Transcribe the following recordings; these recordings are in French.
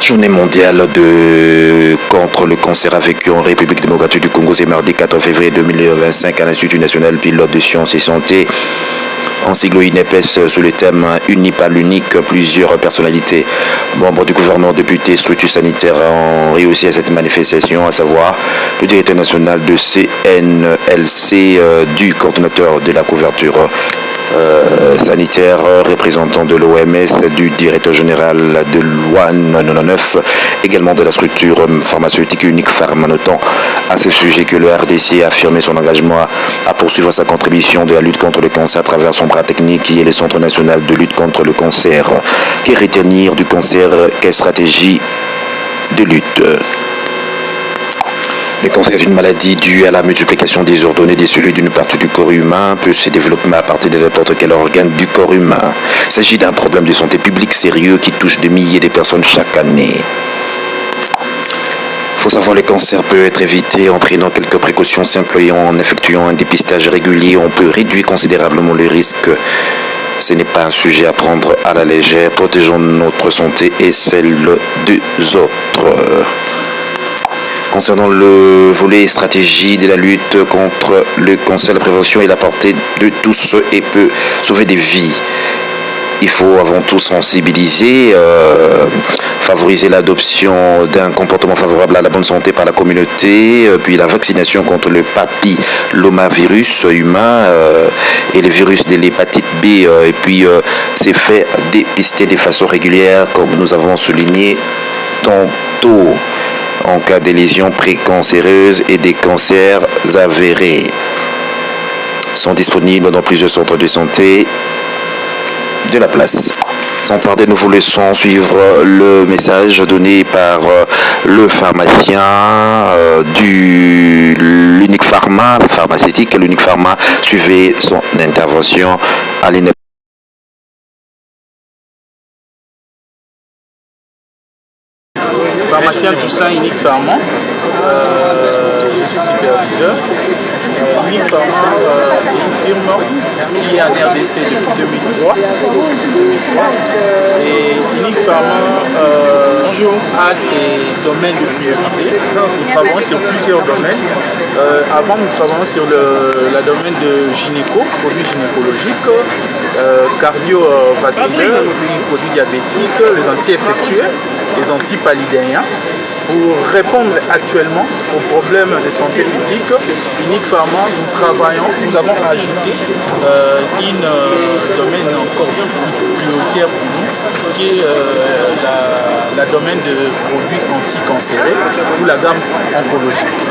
Journée mondiale contre le cancer a vécu en République démocratique du Congo, c'est mardi 4 février 2025 à l'Institut national pilote de sciences et santé. En sigle INEPES sous le thème Uni par l'unique, plusieurs personnalités, membres du gouvernement, députés, structures sanitaires ont réussi à cette manifestation, à savoir le directeur national de CNLC, du coordonnateur de la couverture sanitaire, représentant de l'OMS, du directeur général de l'OAN 99, également de la structure pharmaceutique Unique Pharma, notant à ce sujet que le RDC a affirmé son engagement à poursuivre sa contribution de la lutte contre le cancer à travers son bras technique qui est le Centre national de lutte contre le cancer. Que retenir du cancer? Quelle stratégie de lutte? Le cancer est une maladie due à la multiplication désordonnée des cellules d'une partie du corps humain, peut se développer à partir de n'importe quel organe du corps humain. Il s'agit d'un problème de santé publique sérieux qui touche des milliers de personnes chaque année. Il faut savoir que le cancer peut être évité en prenant quelques précautions simples et en effectuant un dépistage régulier. On peut réduire considérablement le risque. Ce n'est pas un sujet à prendre à la légère. Protégeons notre santé et celle des autres. Concernant le volet stratégie de la lutte contre le cancer, la prévention est la portée de tous et peut sauver des vies. Il faut avant tout sensibiliser, favoriser l'adoption d'un comportement favorable à la bonne santé par la communauté, puis la vaccination contre le papillomavirus humain et le virus de l'hépatite B, et puis c'est fait dépister de façon régulière, comme nous avons souligné tantôt, en cas de lésions précancéreuses et des cancers avérés. Sont disponibles dans plusieurs centres de santé de la place. Sans tarder, nous vous laissons suivre le message donné par le pharmacien du l'Unique Pharma, pharmaceutique. L'Unique Pharma, suivez son intervention à l'INEP. Pharmacien du sein Unique Pharma, je suis superviseur. Unique Pharma, c'est une firme qui est en RDC depuis 2003. Et Unique Pharma a ses domaines de priorité. Nous travaillons sur plusieurs domaines. Avant, nous travaillons sur le domaine de gynéco, produits gynécologiques, cardiovasculaires, produits diabétiques, les anti-infectieux, les antipalidéens. Pour répondre actuellement aux problèmes de santé publique, Unique Pharma, nous avons ajouté un domaine encore plus prioritaire pour nous, qui est la domaine de produits anticancéreux ou la gamme oncologique.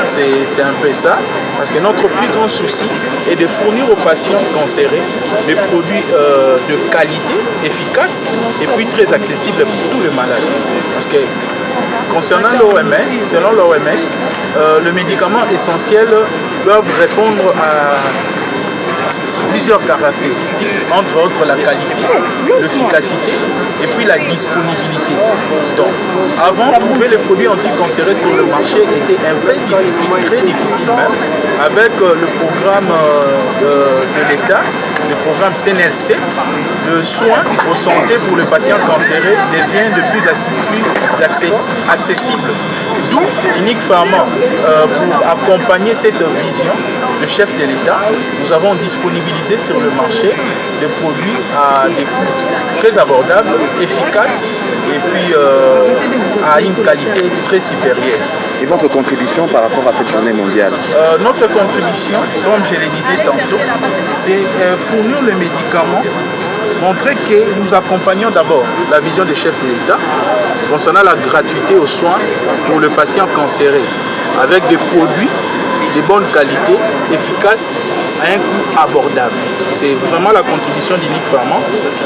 C'est un peu ça, parce que notre plus grand souci est de fournir aux patients cancéreux des produits de qualité, efficaces et puis très accessibles pour tous les malades. Parce que concernant l'OMS, selon l'OMS, le médicament essentiel doit répondre à plusieurs caractéristiques, entre autres la qualité, l'efficacité et puis la disponibilité. Donc, avant, trouver les produits anticancéreux sur le marché était un peu difficile, très difficile même, avec le programme de l'État, le programme CNLC, de soins aux santé pour les patients cancéreux devient de plus accessible. D'où Unique Pharma, pour accompagner cette vision, le chef de l'État, nous avons disponibilisé sur le marché des produits à des coûts très abordables, efficaces et puis à une qualité très supérieure. Et votre contribution par rapport à cette journée mondiale? Notre contribution, comme je le disais tantôt, c'est fournir les médicaments, montrer que nous accompagnons d'abord la vision des chefs de l'État concernant la gratuité aux soins pour le patient cancéreux, avec des produits de bonne qualité, efficaces, à un coût abordable. C'est vraiment la contribution d'Unique Pharma.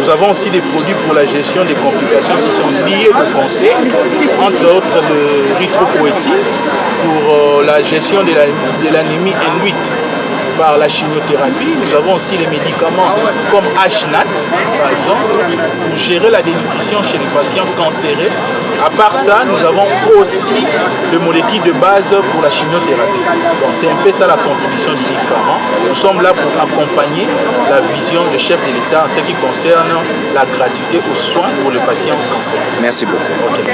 Nous avons aussi des produits pour la gestion des complications qui sont liées au cancer, entre autres l'érythropoïétine pour la gestion de l'anémie N8 par la chimiothérapie. Nous avons aussi les médicaments comme HNAT, par exemple, pour gérer la dénutrition chez les patients cancéreux À part ça, nous avons aussi le molécule de base pour la chimiothérapie. Donc c'est un peu ça la contribution du Ligue Pharma. Nous sommes là pour accompagner la vision du chef de l'État en ce qui concerne la gratuité aux soins pour les patients cancers. Merci beaucoup. Okay.